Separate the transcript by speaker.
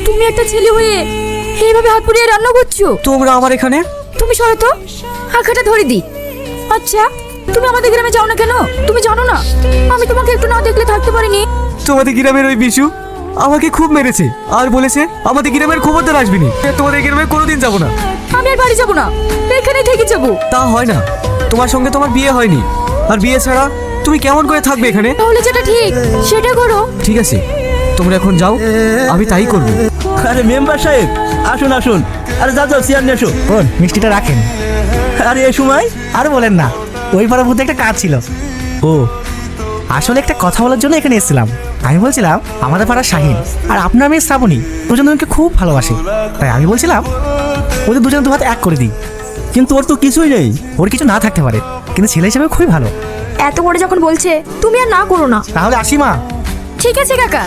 Speaker 1: তুমি একটা ছেলে হয়ে এইভাবে হাত পুড়িয়ে রান্না করছো?
Speaker 2: তোমরা আমার এখানে?
Speaker 1: তুমি সরো তো, আঁখাটা ধরে দি। আচ্ছা, তুমি আমাদের গ্রামে যাও না কেন? তুমি জানো না আমি তোমাকে একটু না দেখলে থাকতে পারিনি?
Speaker 2: তোমাদের গ্রামের ওই বিশু আমাকে খুব মেরেছে আর বলেছে আমাদের গ্রামের খবরদার আসবি না। তোমাদের গ্রামে কোনোদিন যাবো না।
Speaker 1: আমি আর বাড়ি যাবো না, এখানেই থেকে যাবো।
Speaker 2: তা হয় না, তোমার সঙ্গে তোমার বিয়ে হয়নি, আর বিয়ে ছাড়া তুমি কেমন করে থাকবে এখানে?
Speaker 1: তাহলে যেটা ঠিক সেটা করো।
Speaker 2: ঠিক আছে, তোমরা এখন যাও, আমি তাই করবো।
Speaker 3: আরে মেম্বার সাহেব, আসুন আসুন। আরে যাও যাও, চেয়ার নিয়ে এসো।
Speaker 4: বোন, মিষ্টিটা রাখেন।
Speaker 3: আরে এই সময়?
Speaker 4: আর বলেন না, ওই পাড়ার মধ্যে একটা কাজ ছিল।
Speaker 3: ও,
Speaker 4: আসলে একটা কথা বলার জন্য এখানে এসেছিলাম। আমি বলছিলাম আমাদের পাড়ার শাহিন আর আপনার মেয়ে শ্রাবণী দুজন দুজনকে খুব ভালোবাসে, তাই আমি বলছিলাম ওদের দুজন দু হাতে এক করে দিই।
Speaker 3: কিন্তু ওর তো কিছুই নেই।
Speaker 4: ওর কিছু না থাকতে পারে, কিন্তু ছেলে হিসেবে খুবই ভালো।
Speaker 1: এত করে যখন বলছে তুমি আর না করো না।
Speaker 4: তাহলে আসি মা।
Speaker 1: ঠিক আছে কাকা।